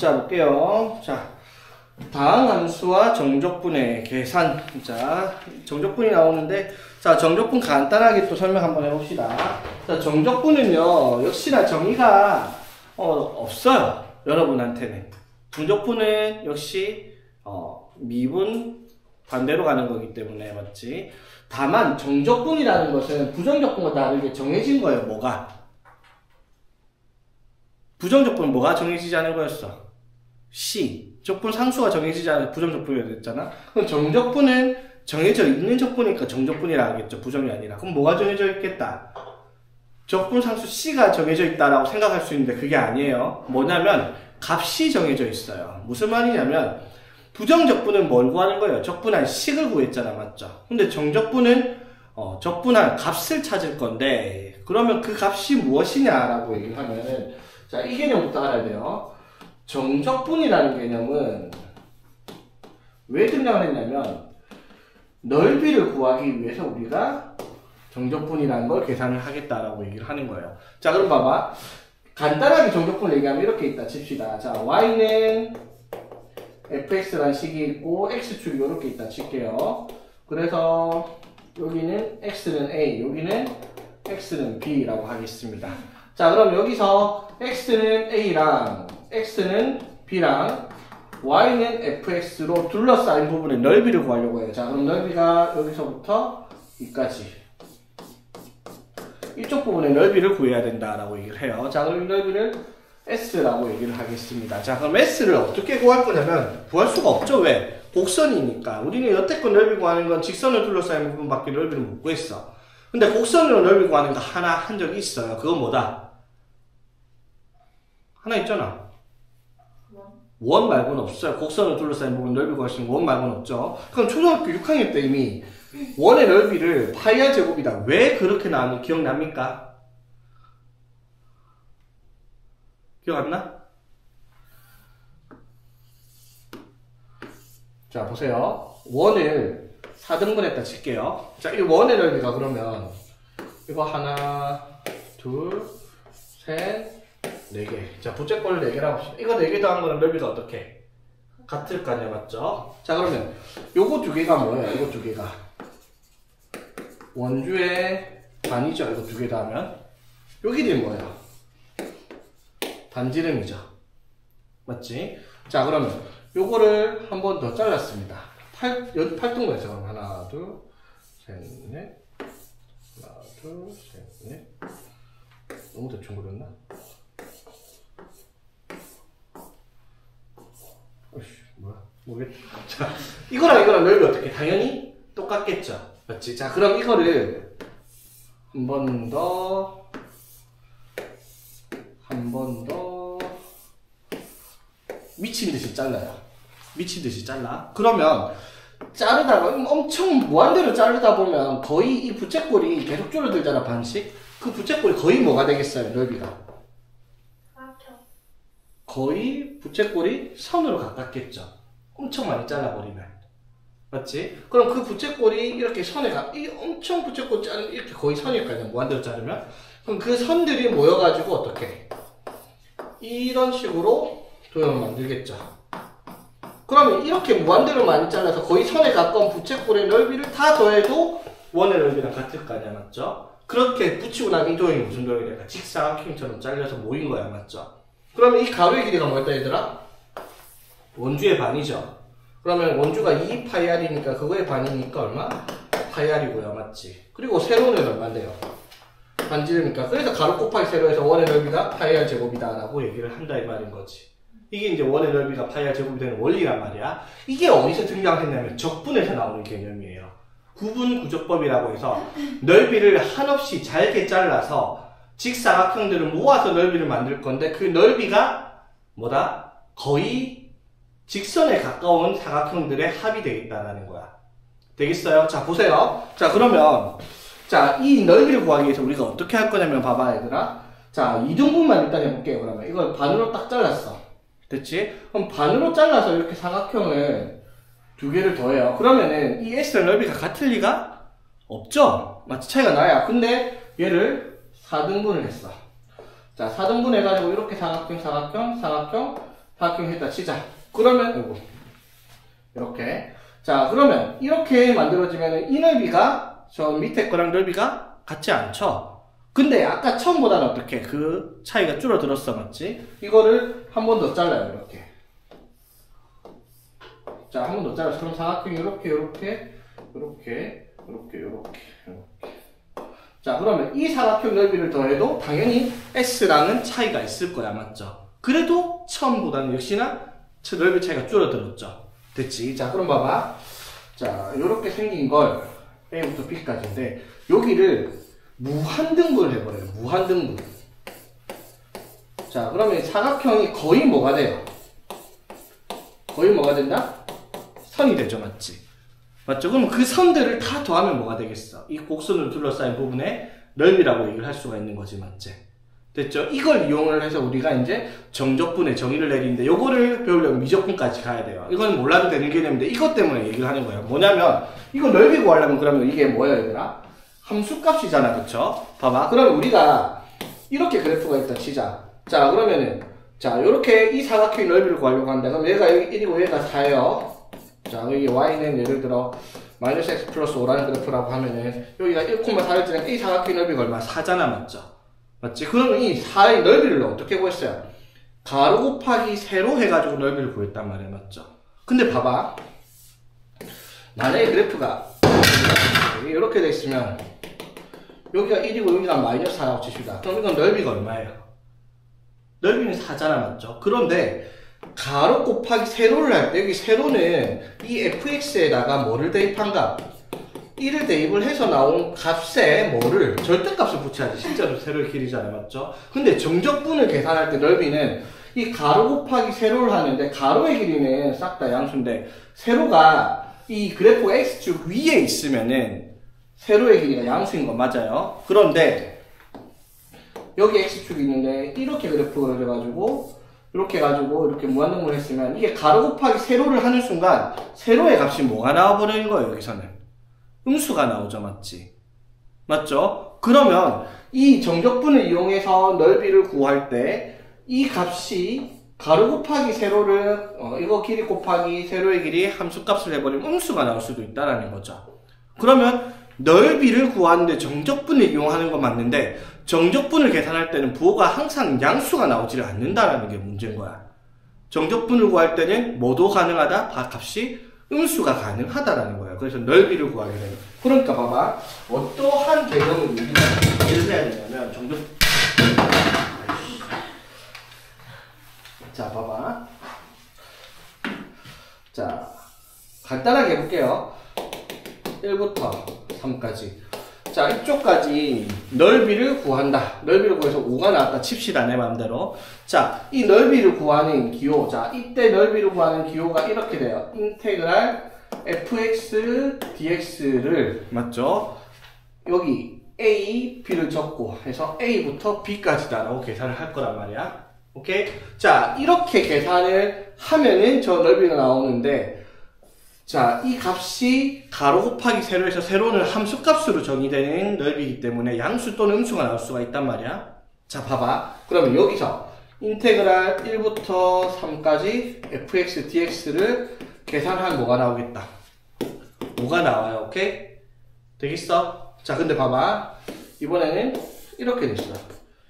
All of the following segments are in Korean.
자, 볼게요. 자, 다항 함수와 정적분의 계산. 자, 정적분이 나오는데, 자, 정적분 간단하게 또 설명 한번 해봅시다. 자, 정적분은요, 역시나 정의가, 없어요. 여러분한테는. 정적분은 역시, 미분 반대로 가는 거기 때문에, 맞지? 다만, 정적분이라는 것은 부정적분과 다르게 정해진 거예요, 뭐가? 부정적분은 뭐가 정해지지 않은 거였어? C. 적분 상수가 정해지지 않은 부정적분이 됐잖아? 그럼 정적분은 정해져 있는 적분이니까 정적분이라 하겠죠. 부정이 아니라. 그럼 뭐가 정해져 있겠다? 적분 상수 C가 정해져 있다라고 생각할 수 있는데 그게 아니에요. 뭐냐면 값이 정해져 있어요. 무슨 말이냐면 부정적분은 뭘 구하는 거예요? 적분한 식을 구했잖아. 맞죠? 근데 정적분은 적분한 값을 찾을 건데 그러면 그 값이 무엇이냐라고 얘기하면은 자, 이 개념부터 알아야 돼요. 정적분이라는 개념은 왜 등장을 했냐면 넓이를 구하기 위해서 우리가 정적분이라는 걸 계산을 하겠다라고 얘기를 하는 거예요. 자, 그럼 봐봐. 간단하게 정적분을 얘기하면 이렇게 있다 칩시다. 자, y는 fx라는 식이 있고 x축이 이렇게 있다 칠게요. 그래서 여기는 x는 a, 여기는 x는 b라고 하겠습니다. 자, 그럼 여기서 x는 a랑 x는 b랑 y는 fx로 둘러싸인 부분의 넓이를 구하려고 해요. 자, 그럼 넓이가 여기서부터 여기까지 이쪽 부분의 넓이를 구해야 된다라고 얘기를 해요. 자, 그럼 이 넓이를 s라고 얘기를 하겠습니다. 자, 그럼 s를 어떻게 구할 거냐면 구할 수가 없죠. 왜? 곡선이니까. 우리는 여태껏 넓이 구하는 건 직선을 둘러싸인 부분밖에 넓이를 못 구했어. 근데 곡선으로 넓이 구하는 거 하나 한 적이 있어요. 그건 뭐다? 하나 있잖아. 원 말고는 없어요. 곡선을 둘러싸인 부분 넓이 구할 수 있는 원 말고는 없죠. 그럼 초등학교 6학년 때 이미 원의 넓이를 파이r 제곱이다. 왜 그렇게 나왔는지 기억납니까? 기억 안 나? 자, 보세요. 원을 4등분했다 칠게요. 자, 이 원의 넓이가 그러면 이거 하나, 둘, 셋, 4개. 자, 부채꼴 4개라고 합시다. 이거 4개 더한 거는 넓이가 어떻게? 같을 거 아니야, 맞죠? 자, 그러면 요거 2개가 뭐예요? 이거 2개가 원주의 반이죠. 이거 2개 더하면 요 길이 뭐예요? 반지름이죠. 맞지? 자, 그러면 요거를 한 번 더 잘랐습니다. 8등분해서 그럼 하나, 둘, 셋, 넷. 하나, 둘, 셋, 넷. 너무 대충 그렸나? 뭐야? 모르겠다. 자, 이거랑 넓이 어떻게? 당연히 똑같겠죠. 맞지? 자, 그럼 이거를 한 번 더 미친 듯이 잘라요. 미친 듯이 잘라. 그러면 자르다가 엄청 무한대로 자르다 보면 거의 이 부채꼴이 계속 줄어들잖아, 반씩. 그 부채꼴이 거의 뭐가 되겠어요, 넓이가? 거의 부채꼴이 선으로 가깝겠죠. 엄청 많이 잘라버리면. 맞지? 그럼 그 부채꼴이 이렇게 선에 이 엄청 부채꼴 자르면 이렇게 거의 선일까요? 무한대로 자르면? 그럼 그 선들이 모여가지고 어떻게? 이런 식으로 도형을 만들겠죠. 그러면 이렇게 무한대로 많이 잘라서 거의 선에 가까운 부채꼴의 넓이를 다 더해도 원의 넓이랑 같을 거 아니야, 맞죠? 그렇게 붙이고 나면 이 도형이 무슨 도형이 될까? 직사각형처럼 잘려서 모인 거야, 맞죠? 그러면 이 가로의 길이가 뭐였다, 얘들아? 원주의 반이죠. 그러면 원주가 2파이r이니까 그거의 반이니까 얼마? 파이r이고요, 맞지? 그리고 세로는 얼마인데요? 반지름이니까. 그래서 가로 곱하기 세로에서 원의 넓이가 파이r 제곱이다 라고 얘기를 한다 이 말인 거지. 이게 이제 원의 넓이가 파이r 제곱이 되는 원리란 말이야. 이게 어디서 등장했냐면 적분에서 나오는 개념이에요. 구분구조법이라고 해서 넓이를 한없이 잘게 잘라서 직사각형들을 모아서 넓이를 만들 건데 그 넓이가 뭐다? 거의 직선에 가까운 사각형들의 합이 되겠다라는 거야. 되겠어요? 자, 보세요. 자, 그러면 자, 이 넓이를 구하기 위해서 우리가 어떻게 할 거냐면 봐봐, 얘들아. 자, 2등분만 일단 해볼게요. 그러면 이걸 반으로 딱 잘랐어. 됐지? 그럼 반으로 잘라서 이렇게 사각형을 2개를 더해요. 그러면은 이 S의 넓이가 같을 리가 없죠? 마치 차이가 나야. 근데 얘를 4등분을 했어. 자, 4등분 해가지고 이렇게 사각형 사각형 했다 치자. 그러면 이렇게. 자, 그러면 이렇게 만들어지면 이 넓이가 저 밑에 거랑 넓이가 같지 않죠? 근데 아까 처음보다는 어떻게 그 차이가 줄어들었어, 맞지? 이거를 한 번 더 잘라요, 이렇게. 자, 한 번 더 잘라서 그럼 사각형이 이렇게. 자, 그러면 이 사각형 넓이를 더해도 당연히 S랑은 차이가 있을 거야, 맞죠? 그래도 처음보다는 역시나 넓이 차이가 줄어들었죠. 됐지? 자, 그럼 봐봐. 자, 요렇게 생긴 걸 A부터 B까지인데 여기를 무한등분을 해버려요. 무한등분. 자, 그러면 사각형이 거의 뭐가 돼요? 거의 뭐가 된다? 선이 되죠, 맞지? 맞죠? 그럼 그 선들을 다 더하면 뭐가 되겠어? 이 곡선으로 둘러싸인 부분의 넓이라고 얘기를 할 수가 있는 거지, 맞지? 됐죠? 이걸 이용을 해서 우리가 이제 정적분의 정의를 내리는데 요거를 배우려면 미적분까지 가야 돼요. 이건 몰라도 되는 개념인데 이것 때문에 얘기를 하는 거예요. 뭐냐면 이거 넓이 구하려면 그러면 이게 뭐예요, 얘들아? 함수값이잖아, 그쵸? 봐봐. 그러면 우리가 이렇게 그래프가 있다 치자. 자, 그러면은 자, 요렇게 이 사각형의 넓이를 구하려고 한다. 그럼 얘가 여기 1이고 얘가 4예요. 자, 여기 y는 예를 들어 마이너스 x 플러스 5라는 그래프라고 하면은 여기가 1,4를 지나면 이 사각형의 넓이가 얼마? 4잖아, 맞죠? 맞지? 그러면 이 4의 넓이를 어떻게 구했어요? 가로 곱하기 세로 해가지고 넓이를 구했단 말이야, 맞죠? 근데 봐봐. 만약에 그래프가 이렇게 돼 있으면 여기가 1이고 여기가 마이너스 4라고 칩시다. 그럼 이건 넓이가 얼마예요? 넓이는 4잖아, 맞죠? 그런데 가로 곱하기 세로를 할 때 여기 세로는 이 fx에다가 뭐를 대입한가? 1을 대입을 해서 나온 값에 뭐를 절대값을 붙여야지. 실제로 세로의 길이잖아요, 맞죠? 근데 정적분을 계산할 때 넓이는 이 가로 곱하기 세로를 하는데 가로의 길이는 싹 다 양수인데 세로가 이 그래프 x축 위에 있으면은 세로의 길이가 양수인 거 맞아요? 그런데 여기 x축이 있는데 이렇게 그래프가 그려가지고 이렇게 해가지고 이렇게 무한등분을 했으면 이게 가로 곱하기 세로를 하는 순간 세로의 값이 뭐가 나와버리는 거예요, 여기서는? 음수가 나오죠, 맞지? 맞죠? 그러면 이 정적분을 이용해서 넓이를 구할 때 이 값이 가로 곱하기 세로를 이거 길이 곱하기 세로의 길이 함수값을 해버리면 음수가 나올 수도 있다라는 거죠. 그러면 넓이를 구하는데 정적분을 이용하는 건 맞는데 정적분을 계산할 때는 부호가 항상 양수가 나오지를 않는다라는 게 문제인 거야. 정적분을 구할 때는 뭐도 가능하다? 값이 음수가 가능하다라는 거야. 그래서 넓이를 구하게 되는. 그러니까 봐봐. 어떠한 개념을 우리가 예를 해야 되냐면 정적. 자, 봐봐. 자, 간단하게 해볼게요. 1부터 3까지. 자, 이쪽까지 넓이를 구한다. 넓이를 구해서 5가 나왔다 칩시다, 내 맘대로. 자, 이 넓이를 구하는 기호. 자, 이때 넓이를 구하는 기호가 이렇게 돼요. 인테그랄 fx dx를, 맞죠? 여기 a, b를 적고 해서 a부터 b까지다라고 계산을 할 거란 말이야. 오케이? 자, 이렇게 계산을 하면은 저 넓이가 나오는데, 자, 이 값이 가로 곱하기 세로에서 세로는 함수값으로 정의되는 넓이기 때문에 양수 또는 음수가 나올 수가 있단 말이야. 자, 봐봐. 그러면 여기서 인테그랄 1부터 3까지 fx dx를 계산하면 뭐가 나오겠다? 5가 나와요. 오케이? 되겠어? 자, 근데 봐봐. 이번에는 이렇게 됐어.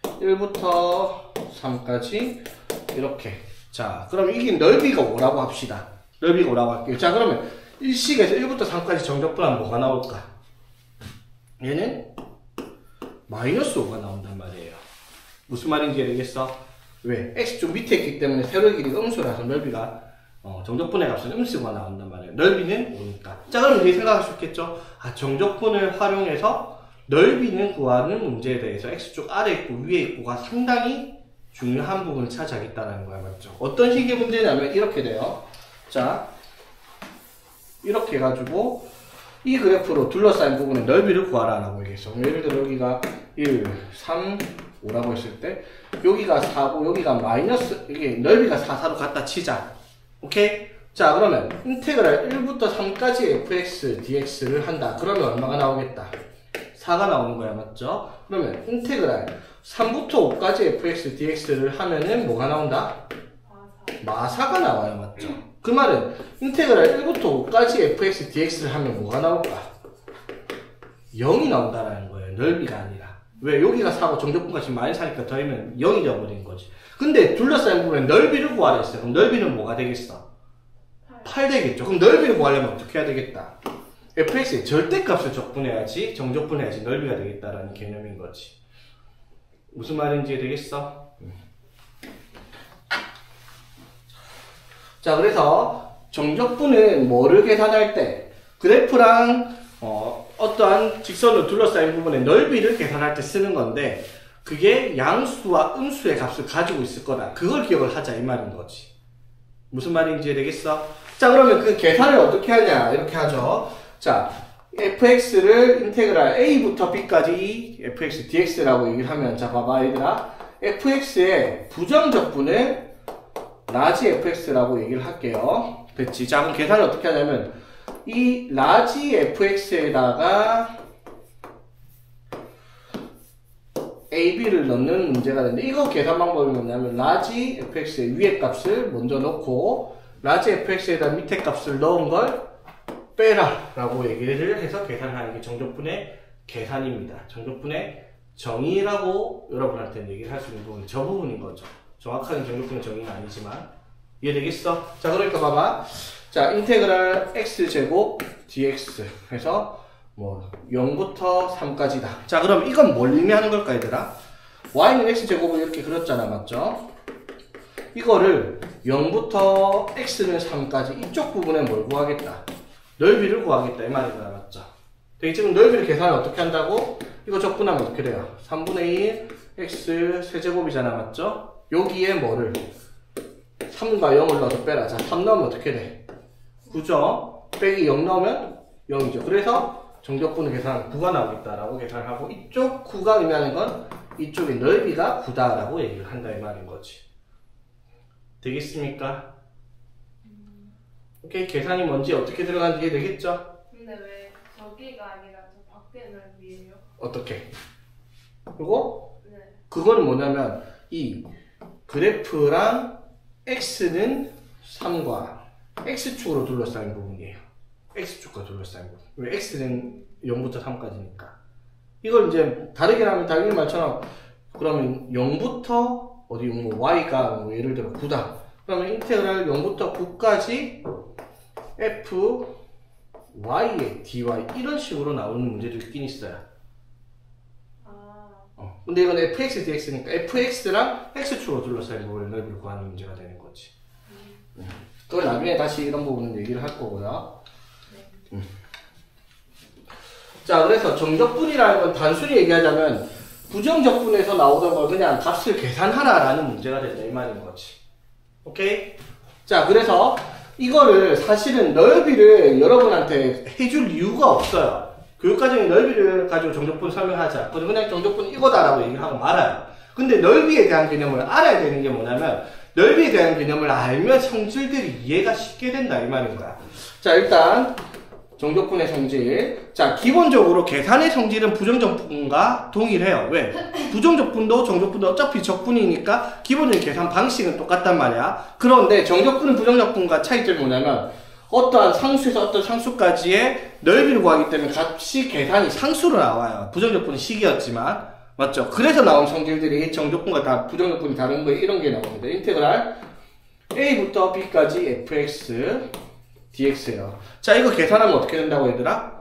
1부터 3까지 이렇게. 자, 그럼 이게 넓이가 5라고 합시다. 넓이가 5라고 할게요. 자, 그러면 일식에서 1부터 3까지 정적분하면 뭐가 나올까? 얘는 마이너스 5가 나온단 말이에요. 무슨 말인지 알겠어? 왜? x축 밑에 있기 때문에 세로의 길이가 음수라서 넓이가 정적분의 값은 음수가 나온단 말이에요. 넓이는 5니까. 자, 그럼 이렇게 생각할 수 있겠죠? 아, 정적분을 활용해서 넓이는 구하는 문제에 대해서 x축 아래 있고 위에 있고가 상당히 중요한 부분을 차지하겠다는 거야, 맞죠? 어떤 식의 문제냐면 이렇게 돼요. 자, 이렇게 해가지고 이 그래프로 둘러싸인 부분의 넓이를 구하라라고 얘기했어. 예를 들어 여기가 1, 3, 5라고 했을 때 여기가 4고 여기가 마이너스, 이게 넓이가 4, 4로 갖다 치자. 오케이? 자, 그러면 인테그랄 1부터 3까지 fx dx를 한다. 그러면 얼마가 나오겠다? 4가 나오는 거야, 맞죠? 그러면 인테그랄 3부터 5까지 fx dx를 하면은 뭐가 나온다? 마사가 나와요. 맞죠? 그 말은 인테그랄 1부터 5까지 fx dx를 하면 뭐가 나올까? 0이 나온다라는 거예요. 넓이가 아니라. 왜? 여기가 4고 정적분과 지금 많이 사니까 더하면 0이 되어버린 거지. 근데 둘러싸인 부분에 넓이를 구하라 했어요. 그럼 넓이는 뭐가 되겠어? 8 되겠죠. 그럼 넓이를 구하려면 어떻게 해야 되겠다? fx의 절대값을 적분해야지 정적분해야지 넓이가 되겠다라는 개념인 거지. 무슨 말인지 되겠어? 자, 그래서 정적분은 뭐를 계산할 때 그래프랑 어떠한 직선으로 둘러싸인 부분의 넓이를 계산할 때 쓰는 건데 그게 양수와 음수의 값을 가지고 있을 거다. 그걸 기억을 하자 이 말인 거지. 무슨 말인지 되겠어? 자, 그러면 그 계산을 어떻게 하냐 이렇게 하죠. 자, fx를 인테그랄 a부터 b까지 fx dx라고 얘기를 하면 자 봐봐 얘들아, fx의 부정적분을 라지 fx라고 얘기를 할게요. 됐지? 자, 그럼 계산을 어떻게 하냐면 이 라지 fx에다가 ab를 넣는 문제가 되는데 이거 계산 방법이 뭐냐면 라지 fx의 위에 값을 먼저 넣고 라지 fx에다 밑에 값을 넣은 걸 빼라 라고 얘기를 해서 계산하는 게 정적분의 계산입니다. 정적분의 정의라고 여러분한테는 얘기를 할 수 있는 부분이 저 부분인 거죠. 정확하게 정적분의 정의는 아니지만 이해되겠어? 자, 그러니까 봐봐. 자, 인테그랄 x제곱 dx 해서 뭐 0부터 3까지다. 자, 그럼 이건 뭘 의미하는 걸까 얘들아? y는 x제곱을 이렇게 그렸잖아. 맞죠? 이거를 0부터 x는 3까지 이쪽 부분에 뭘 구하겠다? 넓이를 구하겠다 이 말이다. 맞죠? 지금 넓이를 계산을 어떻게 한다고? 이거 적분하면 어떻게 돼요? 3분의 1 x 세제곱이잖아. 맞죠? 여기에 뭐를 3과 0을 넣어서 빼라. 자, 3 넣으면 어떻게 돼? 9죠? 빼기 0 넣으면 0이죠. 그래서 정적분을 계산하면 9가 나오겠다라고 계산을 하고 이쪽 9가 의미하는 건 이쪽의 넓이가 9다라고 얘기를 한다 이 말인 거지. 되겠습니까? 오케이, 계산이 뭔지 어떻게 들어가는지 이해되겠죠? 근데 왜 저기가 아니라 저 밖에 넓이에요? 어떻게? 그리고 네. 그거는 뭐냐면 이 그래프랑 x는 3과 x축으로 둘러싸인 부분이에요. x축과 둘러싸인 부분. 왜 x는 0부터 3까지니까. 이걸 이제 다르게 하면 당연히 말처럼 그러면 0부터 어디 뭐 y가 뭐 예를 들어 9다. 그러면 인테그랄 0부터 9까지 f y의 dy 이런 식으로 나오는 문제도 있긴 있어요. 근데 이건 fx dx니까 fx랑 x축으로 둘러싸인 부분의 넓이를 구하는 문제가 되는 거지. 그걸 나중에 다시 이런 부분은 얘기를 할 거고요. 자, 그래서 정적분이라는 건 단순히 얘기하자면 부정적분에서 나오던 걸 그냥 값을 계산하라라는 문제가 된다 이 말인 거지. 오케이? 자, 그래서 이거를 사실은 넓이를 여러분한테 해줄 이유가 없어요. 교육과정의 넓이를 가지고 정적분 설명하자. 그냥 정적분 이거다라고 얘기를 하고 말아요. 근데 넓이에 대한 개념을 알아야 되는 게 뭐냐면 넓이에 대한 개념을 알면 성질들이 이해가 쉽게 된다 이 말인 거야. 자, 일단 정적분의 성질. 자, 기본적으로 계산의 성질은 부정적분과 동일해요. 왜? 부정적분도 정적분도 어차피 적분이니까 기본적인 계산 방식은 똑같단 말이야. 그런데 정적분은 부정적분과 차이점이 뭐냐면 어떠한 상수에서 어떤 상수까지의 넓이를 구하기 때문에 값이 계산이 상수로 나와요. 부정적분은 식이었지만. 맞죠? 그래서 나온 성질들이 정적분과 다 부정적분이 다른 거에 이런 게 나옵니다. 인테그랄 a부터 b까지 fx dx예요. 자, 이거 계산하면 어떻게 된다고 얘들아?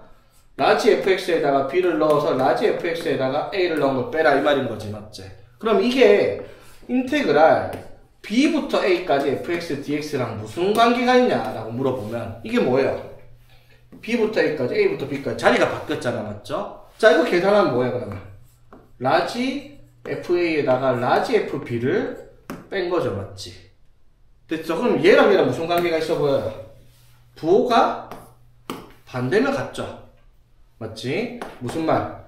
라지 fx에다가 b를 넣어서 라지 fx에다가 a를 넣은 걸 빼라 이 말인 거지. 맞지? 그럼 이게 인테그랄 b부터 a까지 fx dx랑 무슨 관계가 있냐라고 물어보면 이게 뭐예요? b부터 a까지 a부터 b까지 자리가 바뀌었잖아. 맞죠? 자, 이거 계산하면 뭐예요 그러면? 라지 fa에다가 라지 fb를 뺀 거죠. 맞지? 됐죠? 그럼 얘랑 얘랑 무슨 관계가 있어 보여요? 부호가 반대면 같죠? 맞지? 무슨 말?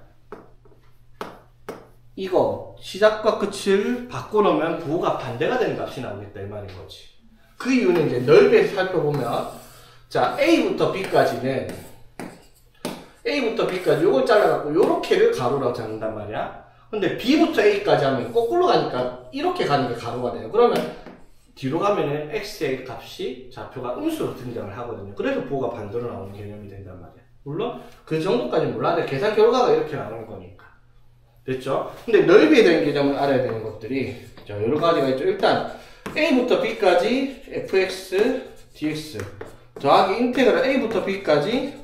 이거 시작과 끝을 바꿔놓으면 부호가 반대가 되는 값이 나오겠다 이 말인 거지. 그 이유는 이제 넓이에서 살펴보면 자, a부터 b까지는 a부터 b까지 요걸 잘라갖고 요렇게를 가로로 잡는단 말이야. 근데 b부터 a까지 하면 거꾸로 가니까 이렇게 가는 게 가로가 돼요. 그러면 뒤로 가면은 x의 값이 좌표가 음수로 등장을 하거든요. 그래서 부호가 반대로 나오는 개념이 된단 말이야. 물론 그 정도까지 몰라도 계산 결과가 이렇게 나오는 거니까. 됐죠? 근데 넓이에 대한 개념을 알아야 되는 것들이 자, 여러 가지가 있죠. 일단 a부터 b까지 fx dx 더하기 인테그랄 a부터 b까지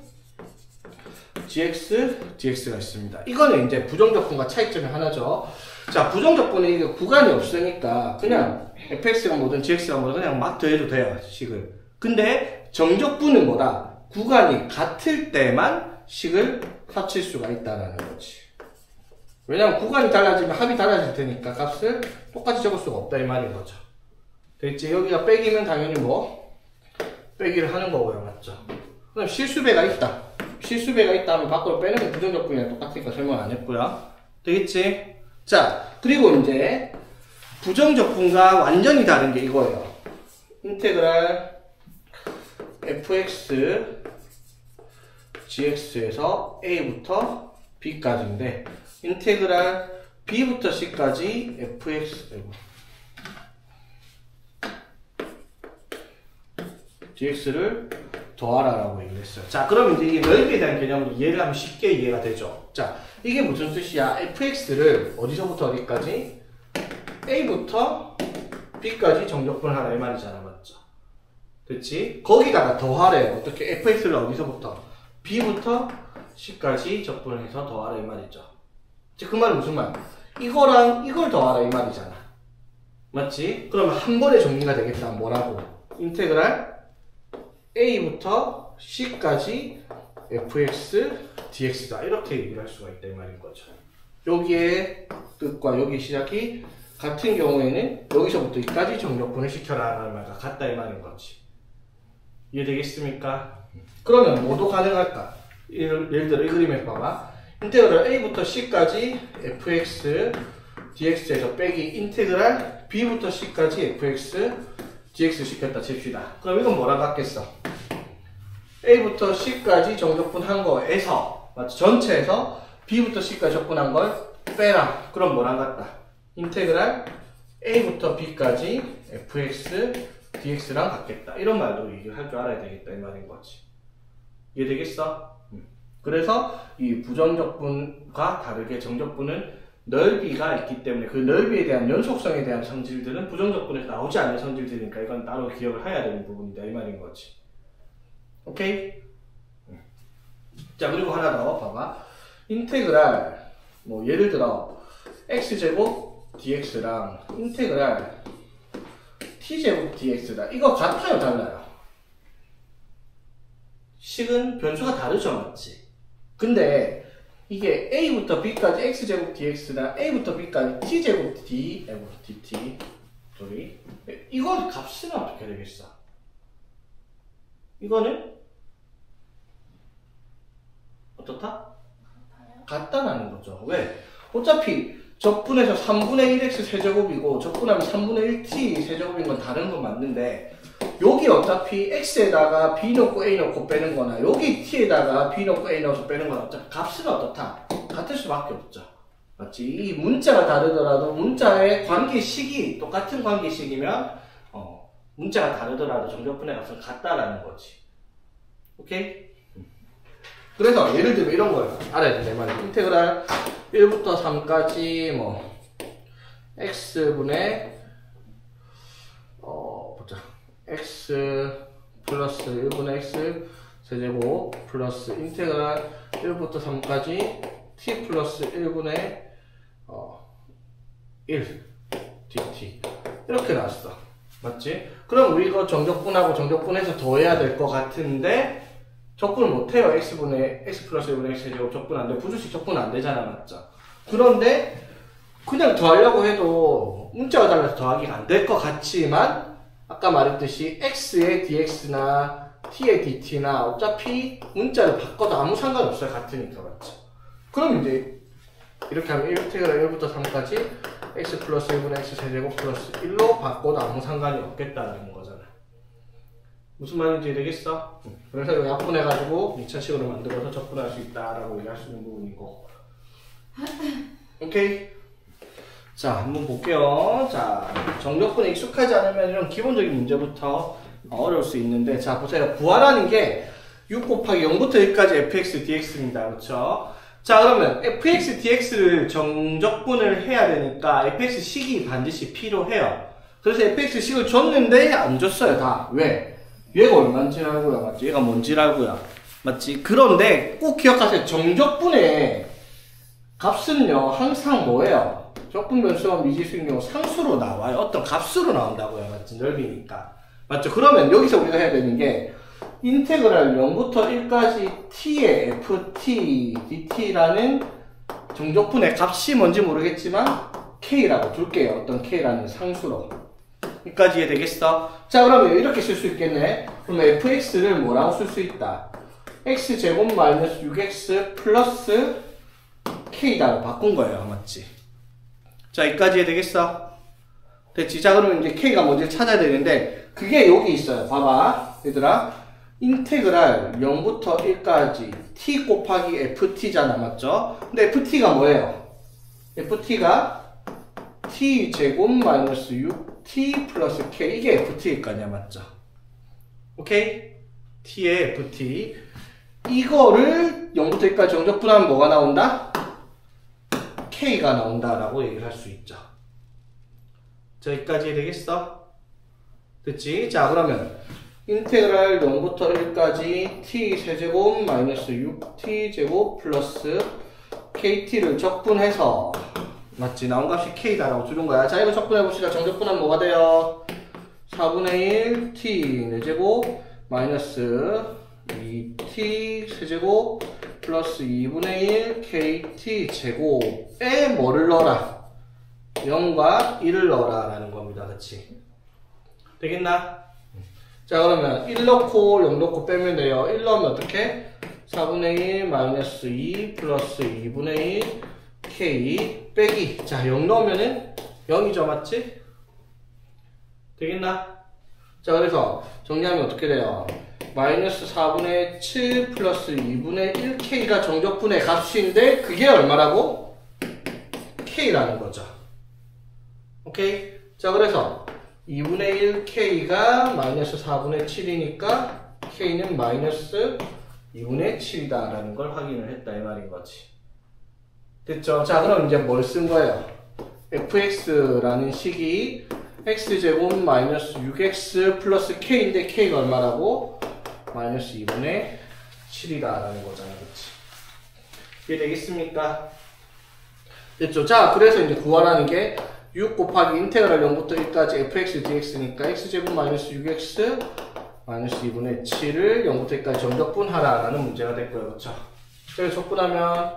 gx dx가 있습니다. 이거는 이제 부정적분과 차이점이 하나죠. 자, 부정적분은 이게 구간이 없으니까 그냥 fx가 뭐든 gx가 뭐든 그냥 막 더해도 돼요, 식을. 근데 정적분은 뭐다? 구간이 같을 때만 식을 합칠 수가 있다는 거지. 왜냐면 구간이 달라지면 합이 달라질 테니까 값을 똑같이 적을 수가 없다 이 말인 거죠. 됐지? 여기가 빼기면 당연히 뭐 빼기를 하는 거고요, 맞죠? 그럼 실수배가 있다. 실수배가 있다 하면 밖으로 빼는 게 부정적분이랑 똑같으니까 설명 안 했고요. 되겠지? 자, 그리고 이제 부정적분과 완전히 다른 게 이거예요. 인테그랄 fx gx에서 a부터 b까지인데 인테그랄 b부터 c까지 fx dx를 더하라라고 얘기를 했어요. 자, 그럼 이제 이게 넓이에 대한 개념으로 이해를 하면 쉽게 이해가 되죠. 자, 이게 무슨 뜻이야? fx를 어디서부터 어디까지? a부터 b까지 정적분을 하라 이 말이잖아, 맞죠? 됐지? 거기다가 더하래. 어떻게? fx를 어디서부터? b부터 c까지 적분을 해서 더하라 이 말이죠. 그 말은 무슨 말? 이거랑 이걸 더하라 이 말이잖아. 맞지? 그러면 한 번에 정리가 되겠다. 뭐라고? 인테그랄 a부터 c까지 fx dx다. 이렇게 얘기를 할 수가 있다 이 말인 거죠. 여기에 뜻과 여기 시작이 같은 경우에는 여기서부터 여기까지 정적분을 시켜라 라는 말과 같다 이 말인 거지. 이해되겠습니까? 그러면 뭐도 가능할까? 예를 들어 이 그림에 봐봐. 인테그랄 a부터 c까지 fx dx에서 빼기 인테그랄 b부터 c까지 fx dx 시켰다 칩시다. 그럼 이건 뭐랑 같겠어? a부터 c까지 정적분한 거에서 맞죠? 전체에서 b부터 c까지 적분한 걸 빼라. 그럼 뭐랑 같다? 인테그랄 a부터 b까지 fx dx랑 같겠다. 이런 말도 얘기를 할 줄 알아야 되겠다 이 말인 거지. 이해되겠어? 그래서 이 부정적분과 다르게 정적분은 넓이가 있기 때문에 그 넓이에 대한 연속성에 대한 성질들은 부정적분에서 나오지 않는 성질들이니까 이건 따로 기억을 해야 되는 부분이다 이 말인 거지. 오케이? 자, 그리고 하나 더 봐봐. 인테그랄 뭐 예를 들어 x제곱 dx랑 인테그랄 t제곱 dx다. 이거 같아요 달라요? 식은 변수가 다르죠, 맞지? 근데 이게 a부터 b까지 x제곱 dx나 a부터 b까지 t제곱 dt 둘이 이거 값은 어떻게 되겠어? 이거는 어떻다? 같다라는 거죠. 왜? 어차피 적분해서 3분의 1x 세제곱이고 적분하면 3분의 1t 세제곱인 건 다른 건 맞는데 여기 어차피 x에다가 b 넣고 a 넣고 빼는 거나 여기 t에다가 b 넣고 a 넣어서 빼는 건 어차피 값은 어떻다? 같을 수밖에 없죠. 맞지? 이 문자가 다르더라도 문자의 관계식이 똑같은 관계식이면 문자가 다르더라도 정적분의 값은 같다라는 거지. 오케이? 그래서 예를 들면 이런 걸 알아야 된다 말이야. 인테그랄 1부터 3까지 뭐 x분의 보자. x 플러스 1분의 x 세제곱 플러스 인테그랄 1부터 3까지 t 플러스 1분의 1 dt 이렇게 나왔어. 맞지? 그럼 우리 이거 정적분하고 정적분해서 더해야 될 것 같은데 적분을 못해요. x 플러스 1분의 x 제곱 적분 안 돼. 부주식 적분 안 되잖아. 맞죠? 그런데 그냥 더하려고 해도 문자가 달라서 더하기가 안 될 것 같지만 아까 말했듯이 x의 dx나 t의 dt나 어차피 문자를 바꿔도 아무 상관없어요. 같으니까. 맞죠? 그럼 이제 이렇게 하면 1부터 3까지 x 플러스 1분의 x 세제곱 플러스 1로 바꿔도 아무 상관이 없겠다는 거잖아. 무슨 말인지 되겠어? 그래서 이거 약분해가지고 2차식으로 만들어서 적분할 수 있다라고 얘기할 수 있는 부분이고. 오케이? 자, 한번 볼게요. 자, 정적분에 익숙하지 않으면 이런 기본적인 문제부터 어려울 수 있는데, 자, 보세요. 구하라는 게 6 곱하기 0부터 1까지 fx dx입니다. 그렇죠? 자, 그러면 fx dx를 정적분을 해야 되니까 fx 식이 반드시 필요해요. 그래서 fx 식을 줬는데 안 줬어요, 다. 왜? 얘가 얼마인지 알고요, 맞지? 얘가 뭔지 알고요, 맞지? 그런데 꼭 기억하세요. 정적분의 값은요, 항상 뭐예요? 적분 변수와 미지수인 경우 상수로 나와요. 어떤 값으로 나온다고요, 맞지? 넓이니까. 맞죠? 그러면 여기서 우리가 해야 되는 게 인테그랄 0부터 1까지 t의 ft dt라는 정적분의 값이 뭔지 모르겠지만 k라고 둘게요. 어떤 k라는 상수로. 여기까지 이해되겠어? 자, 그러면 이렇게 쓸 수 있겠네. 그럼 fx를 뭐라고 쓸 수 있다? x제곱 마이너스 6x 플러스 k다로 바꾼 거예요. 맞지? 자, 여기까지 이해되겠어? 됐지? 자, 그러면 이제 k가 뭔지 찾아야 되는데 그게 여기 있어요. 봐봐, 얘들아. 인테그랄 0부터 1까지 t 곱하기 ft잖아. 맞죠? 근데 ft가 뭐예요? ft가 t 제곱 마이너스 6t 플러스 k, 이게 ft일 거 아니야. 맞죠? 오케이? t의 ft, 이거를 0부터 1까지 정적분하면 뭐가 나온다? k가 나온다라고 얘기를 할 수 있죠. 자, 여기까지 되겠어? 됐지? 자, 그러면 인테그랄 0부터 1까지 t 세제곱 마이너스 6t 제곱 플러스 kt를 적분해서, 맞지? 나온 값이 k다라고 주는 거야. 자, 이거 적분해봅시다. 정적분하면 뭐가 돼요? 4분의 1 t 4제곱 마이너스 2t 세제곱 플러스 2분의 1 kt 제곱에 뭐를 넣어라? 0과 1을 넣어라 라는 겁니다. 그치? 되겠나? 자, 그러면 1 넣고 0 넣고 빼면 돼요. 1 넣으면 어떻게? 4분의 1 마이너스 2 플러스 2분의 1 k 빼기, 자, 0 넣으면은 0이죠. 맞지? 되겠나? 자, 그래서 정리하면 어떻게 돼요? 마이너스 4분의 7 플러스 2분의 1k가 정적분의 값인데 그게 얼마라고? k라는 거죠. 오케이? 자, 그래서 2분의 1k가 마이너스 4분의 7이니까 k는 마이너스 2분의 7이다 라는 걸 확인을 했다 이 말인 거지. 됐죠? 자, 그럼 이제 뭘 쓴 거예요? fx라는 식이 x제곱 마이너스 6x 플러스 k인데 k가 얼마라고? 마이너스 2분의 7이다 라는 거잖아. 그치? 이해되겠습니까? 됐죠? 자, 그래서 이제 구하라는 게 6 곱하기 인테그랄 0부터 1까지 fx dx니까 x제곱 마이너스 6x 마이너스 2분의 7을 0부터 1까지 정적분하라 라는 문제가 됐고요. 그쵸? 그래서 적분하면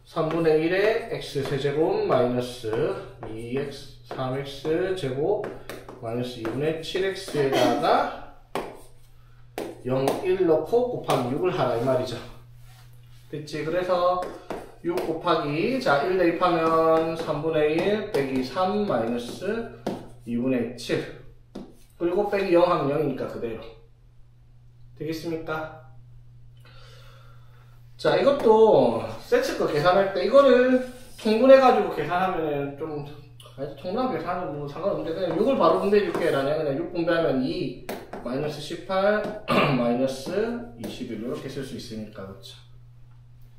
3분의 1에 x 세제곱 마이너스 2x 3x 제곱 마이너스 2분의 7x에다가 0, 1 넣고 곱하기 6을 하라 이 말이죠. 됐지? 그래서 6 곱하기, 자, 1 대입하면 3분의 1 빼기 3 마이너스 2분의 7 그리고 빼기 0 하면 0이니까 그대로 되겠습니까? 자, 이것도 세츠 거 계산할 때 이거를 통분해가지고 계산하면 좀, 통분하고 계산하면 뭐 상관없는데 그냥 6을 바로 분배해줄게 라냐. 그냥 6 분배하면 2 마이너스 18 마이너스 21 이렇게 쓸 수 있으니까. 그렇죠?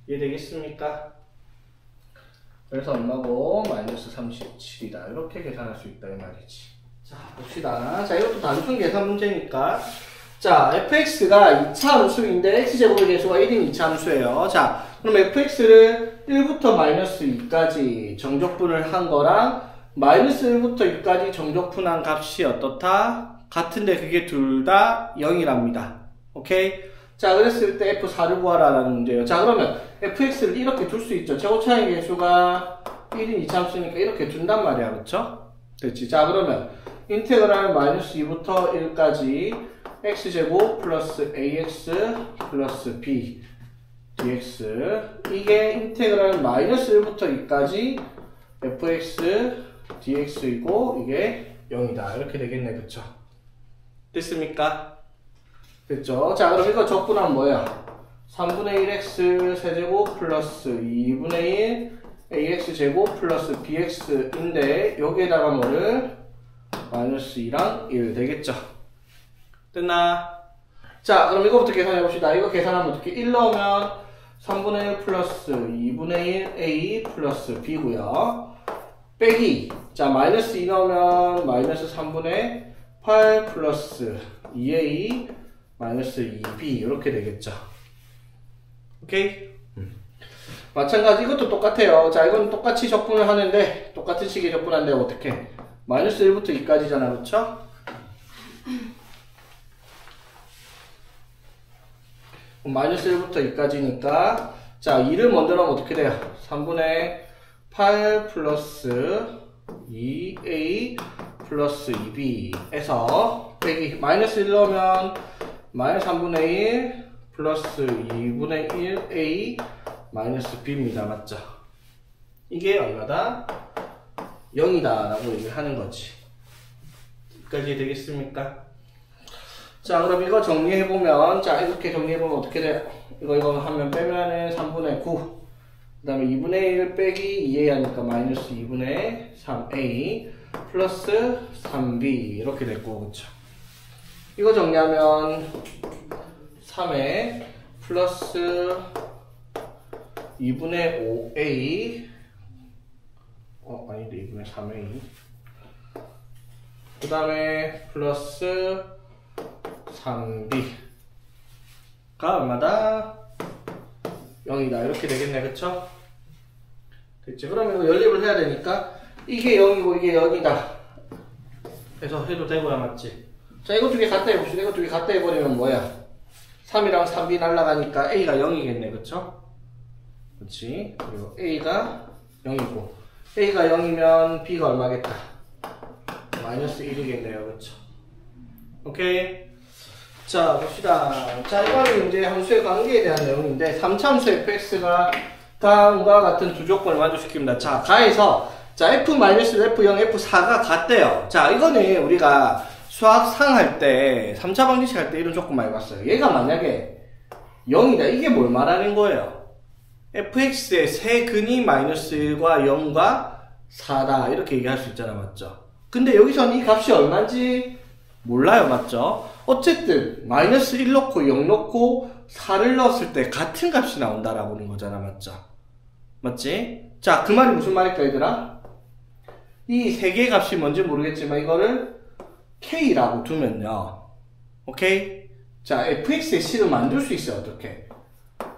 이해되겠습니까? 그래서 얼마고? 마이너스 37이다. 이렇게 계산할 수 있다 이 말이지. 자, 봅시다. 자, 이것도 단순 계산 문제니까. 자, fx가 2차 함수인데 x제곱의 개수가 1인 2차 함수예요. 자, 그럼 fx를 1부터 마이너스 2까지 정적분을 한 거랑 마이너스 1부터 2까지 정적분한 값이 어떻다? 같은데 그게 둘 다 0이랍니다. 오케이? 자, 그랬을 때 f4를 구하라 라는 문제예요. 자, 그러면 fx를 이렇게 둘 수 있죠. 제곱차의 개수가 1인 2차 함수니까 이렇게 둔단 말이야. 그쵸? 됐지? 자, 그러면 인테그랄 마이너스 2부터 1까지 x제곱 플러스 ax 플러스 b dx, 이게 인테그랄 마이너스 1부터 2까지 fx dx이고 이게 0이다. 이렇게 되겠네. 그쵸? 됐습니까? 됐죠? 자, 그럼 이거 적분하면 뭐야? 3분의 1x 세제곱 플러스 2분의 1 ax제곱 플러스 bx인데 여기에다가 뭐를 마이너스 2랑 1 되겠죠. 됐나? 자, 그럼 이거부터 계산해 봅시다. 이거 계산하면 어떻게? 1 넣으면 3분의 1 플러스 2분의 1 a 플러스 b고요. 빼기. 자, 마이너스 2 넣으면 마이너스 3분의 8 플러스 2a 마이너스 2b 이렇게 되겠죠. 오케이? 마찬가지 이것도 똑같아요. 자, 이건 똑같이 적분을 하는데 똑같은 식의 적분한데 어떻게? 마이너스 1부터 2까지잖아, 그렇죠? 마이너스 1부터 2까지니까 자, 2를 먼저 넣으면 어떻게 돼요? 3분의 8 플러스 2a 플러스 2b에서 빼기 마이너스 1 넣으면 마이너스 3분의 1 플러스 2분의 1a 마이너스 b입니다. 맞죠? 이게 얼마다? 0이다 라고 얘기하는 거지. 여기까지 되겠습니까? 자, 그럼 이거 정리해보면, 자, 이렇게 정리해보면 어떻게 돼요? 이거 하면 빼면은 3분의 9. 그 다음에 2분의 1 빼기 2a 하니까 마이너스 2분의 3a 플러스 3b. 이렇게 됐고, 그쵸? 이거 정리하면 3에 플러스 2분의 5a. 아닌데, 2분의 3a. 그 다음에 플러스 3b가 얼마다? 0이다. 이렇게 되겠네. 그쵸? 됐지? 그러면 이거 연립을 해야 되니까 이게 0이고 이게 0이다. 그래서 해도 되고야 맞지? 자, 이거 두 개 갖다 해봅시다. 이거 두 개 갖다 해버리면 뭐야? 3이랑 3b 날라가니까 a가 0이겠네. 그쵸? 그렇지? 그리고 a가 0이고 a가 0이면 b가 얼마겠다? 마이너스 1이겠네요. 그쵸? 오케이? 자, 봅시다. 자, 이거는 이제 함수의 관계에 대한 내용인데 3차함수 fx가 다음과 같은 두 조건을 만족시킵니다. 자, 가에서 자, f-f0, f4가 같대요. 자, 이거는 우리가 수학상 할 때 3차 방정식 할 때 이런 조건 많이 봤어요. 얘가 만약에 0이다. 이게 뭘 말하는 거예요? fx의 세근이 마이너스 1과 0과 4다. 이렇게 얘기할 수 있잖아. 맞죠? 근데 여기서는 이 값이 얼마인지 몰라요. 맞죠? 어쨌든 마이너스 1 넣고 0 넣고 4를 넣었을 때 같은 값이 나온다라고 하는 거잖아. 맞죠? 맞지? 자, 그 말이 무슨 말일까 얘들아? 이 세 개의 값이 뭔지 모르겠지만 이거를 k라고 두면요. 오케이? 자, fx의 식을 만들 수 있어요. 어떻게?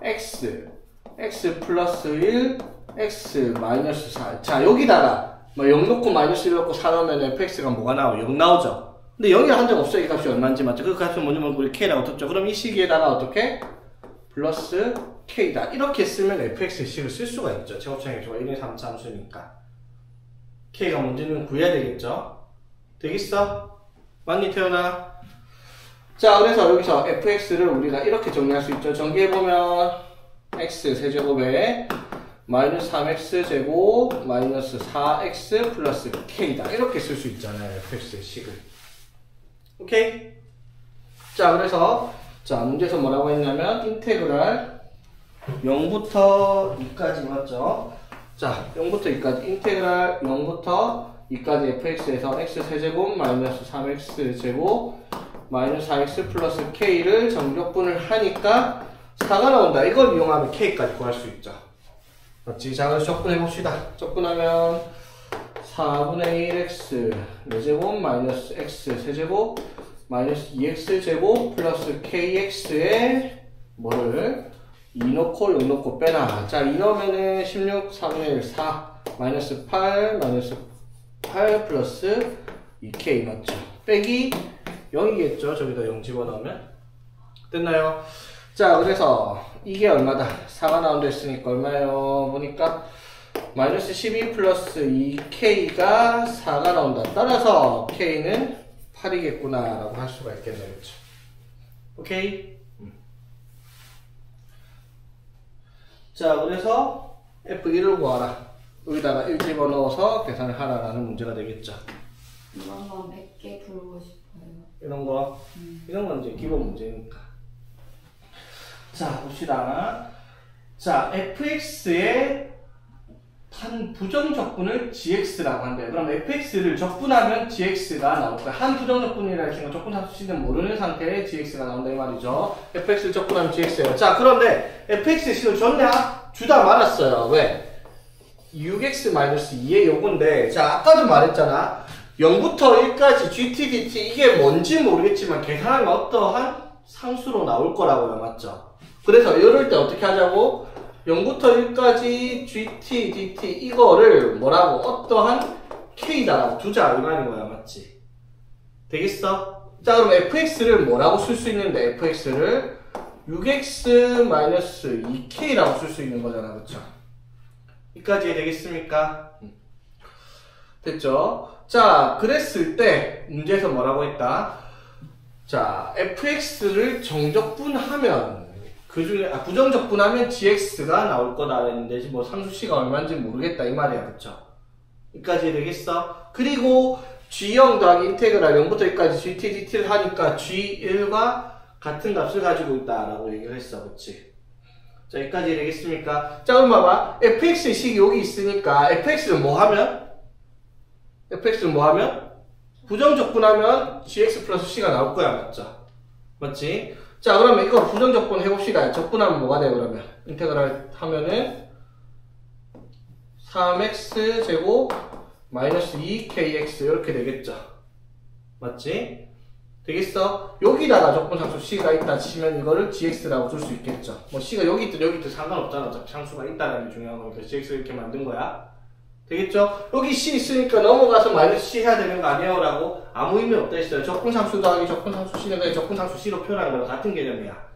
x 플러스 1 x 마이너스 4. 자, 여기다가 뭐 0 넣고 마이너스 1 넣고 4 넣으면 fx가 뭐가 나와요? 0 나오죠? 근데 0이라 한 적 없어요. 이 값이 얼마인지 맞죠? 그 값은 뭔지 모르고 우리 k라고 뒀죠. 그럼 이 식에다가 어떻게? 플러스 k다. 이렇게 쓰면 fx의 식을 쓸 수가 있죠. 제곱창의 조가 1인 3차 함수니까. k가 뭔지는 구해야 되겠죠? 되겠어? 맞니 태연아? 자, 그래서 여기서 fx를 우리가 이렇게 정리할 수 있죠. 정리해보면 x 세제곱에 마이너스 3x 제곱 마이너스 4x 플러스 k다. 이렇게 쓸 수 있잖아요. fx의 식을. 오케이? 자, 그래서 자, 문제에서 뭐라고 했냐면 인테그랄 0부터 2까지 맞죠? 자, 0부터 2까지 인테그랄 0부터 2까지 fx에서 x 세제곱 마이너스 3x 제곱 마이너스 4x 플러스 k를 정적분을 하니까 4가 나온다. 이걸 이용하면 k까지 구할 수 있죠. 맞지? 자, 그래서 적분해봅시다. 적분하면 4분의 1x 4제곱 마이너스 x 세제곱 마이너스 2x제곱 플러스 kx에 뭐를 2 넣고 6 넣고 빼라. 자, 2 넣으면은 16 3분의 1 4 마이너스 8 플러스 2k 맞죠? 빼기 0이겠죠? 저기다 0 집어넣으면 됐나요? 자, 그래서 이게 얼마다? 4가 나온다 했으니까 얼마예요? 보니까 마이너스 12 플러스 2k가 4가 나온다. 따라서 k는 8이겠구나 라고 할 수가 있겠네. 그렇죠? 오케이? 자, 그래서 f1을 구하라. 여기다가 1 집어넣어서 계산을 하라라는 문제가 되겠죠. 이런 거 몇 개 부르고 싶어요. 이런 거? 이런 건 이제 기본 문제니까. 자, 봅시다. 자, fx의 한 부정적분을 gx라고 한대요. 그럼 fx를 적분하면 gx가 나올 거야. 한 부정적분이라 했으니까 적분함수 c는 모르는 상태에 gx가 나온다 이 말이죠. fx를 적분하면 gx예요. 자, 그런데 fx c는 줬냐? 주다 말았어요. 왜? 6x-2의 요건데, 자, 아까도 말했잖아. 0부터 1까지 gt, dt 이게 뭔지 모르겠지만 계산하면 어떠한 상수로 나올 거라고요. 맞죠? 그래서 이럴 때 어떻게 하자고? 0부터 1까지 gt, dt 이거를 뭐라고? 어떠한 k다라고 두자 이 말인 거야. 맞지? 되겠어? 자, 그럼 fx를 뭐라고 쓸 수 있는데 fx를 6x-2k라고 쓸 수 있는 거잖아. 그쵸? 여기까지 되겠습니까? 됐죠? 자, 그랬을 때 문제에서 뭐라고 했다? 자, fx를 정적분하면 그중에 부정적분하면 gx가 나올 거다 했는데 뭐 상수 c가 얼마인지 모르겠다 이 말이야. 그쵸? 여기까지 되겠어? 그리고 g0 더하기 인테그랄 0부터 1까지 gt, dt를 하니까 g1과 같은 값을 가지고 있다라고 얘기를 했어. 그치? 자, 여기까지 되겠습니까? 자, 그럼 봐봐. fx의 식이 여기 있으니까 fx는 뭐 하면? fx는 뭐 하면? 부정적분하면 gx 플러스 c가 나올 거야. 맞죠? 맞지? 자, 그러면 이거 부정적분 해봅시다. 적분하면 뭐가 돼, 그러면? 인테그랄 하면은 3x 제곱 마이너스 2kx 이렇게 되겠죠? 맞지? 되겠어? 여기다가 적분상수 c가 있다 치면 이거를 gx라고 줄 수 있겠죠? 뭐 c가 여기 있든 여기 있든 상관없잖아. 어차피 상수가 있다는 게 중요한 거니까 gx를 이렇게 만든 거야. 되겠죠? 여기 c 있으니까 넘어가서 마이너스 c 해야 되는 거 아니에요? 라고 아무 의미 없다 했어요. 적분상수 더하기 적분상수 c는 그냥 적분상수 c로 표현하는 거랑 같은 개념이야.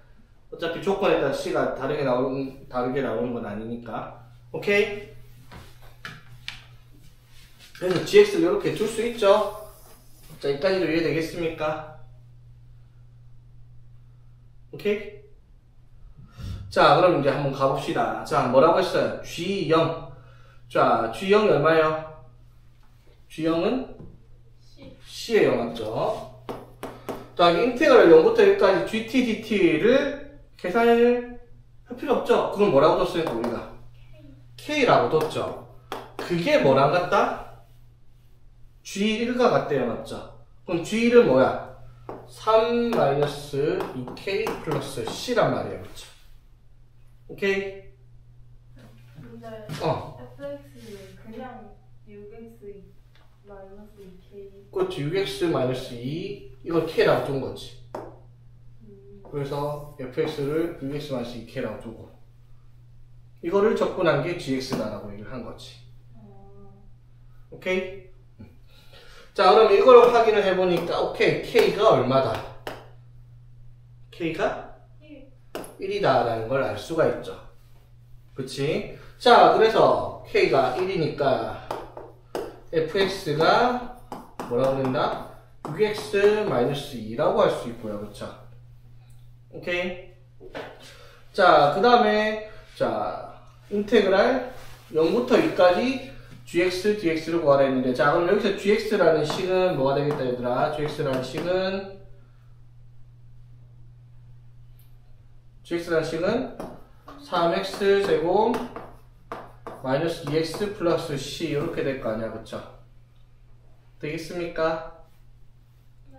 어차피 조건에 따라 c가 다르게 나오는 건 아니니까. 오케이? 그래서 gx를 이렇게 줄 수 있죠? 자, 여기까지도 이해되겠습니까? 오케이? 자, 그럼 이제 한번 가봅시다. 자, 뭐라고 했어요? G0. 자, G0이 얼마예요? G0은 C예요. 맞죠? 자, 인테그랄 0부터 1까지 GT, DT를 계산을 할 필요 없죠? 그건 뭐라고 뒀으니까 우리가? K라고 뒀죠? 그게 뭐랑 같다? G1과 같대요. 맞죠? 그럼 G1은 뭐야? 3-2K 플러스 C란 말이에요. 그쵸? 오케이? 근데 fx는 그냥 6x 마이너스 2k. 그렇지. 6x 마이너스 2 이걸 k라고 준 거지. 그래서 fx를 6x 마이너스 2k라고 두고 이거를 적분한 게 gx다라고 얘기를 한 거지. 오케이? 자, 그럼 이걸 확인을 해보니까 오케이, k가 얼마다? k가 1이다라는 걸 알 수가 있죠. 그치? 자, 그래서 k가 1이니까 fx가 뭐라고 된다? 6x-2라고 할 수 있고요. 그쵸? 오케이? 자, 그 다음에 자, 인테그랄 0부터 2까지 gx, dx를 구하라 했는데, 자, 그럼 여기서 gx라는 식은 뭐가 되겠다, 얘들아? gx라는 식은 3x 제곱 마이너스 2x 플러스 c 이렇게 될 거 아니야. 그쵸? 되겠습니까? 네.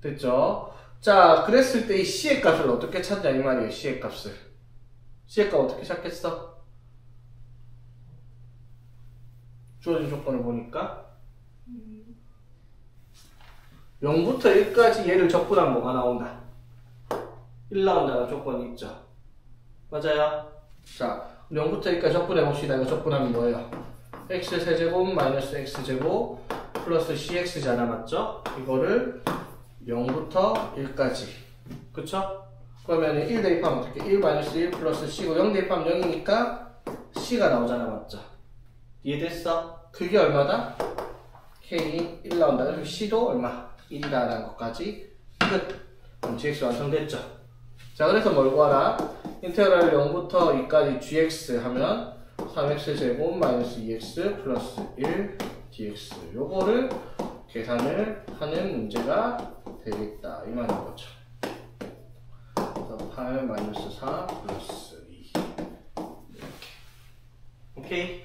됐죠? 자, 그랬을 때 이 c의 값을 어떻게 찾냐 이 말이에요. c의 값을. c의 값 어떻게 찾겠어? 주어진 조건을 보니까 0부터 1까지 얘를 적분하면 뭐가 나온다? 1 나온다는 조건이 있죠. 맞아요? 자, 0부터 1까지 적분해봅시다. 이거 적분하면 뭐예요? x세제곱 마이너스 x제곱 플러스 cx잖아. 맞죠? 이거를 0부터 1까지. 그쵸? 그러면 1 대입하면 어떻게? 1 마이너스 1 플러스 c고 0 대입하면 0이니까 c가 나오잖아. 맞죠? 이해됐어? 그게 얼마다? k 1 나온다. 그래서 c도 얼마? 1이라는 것까지 끝. 그럼 gx 완성됐죠? 자, 그래서 뭘 구하라? 인테그랄 0부터 2까지 gx 하면 3x 제곱 마이너스 2x 플러스 1 dx 요거를 계산을 하는 문제가 되겠다 이 말인 거죠. 그래서 8 마이너스 4 플러스 2 이렇게. 오케이?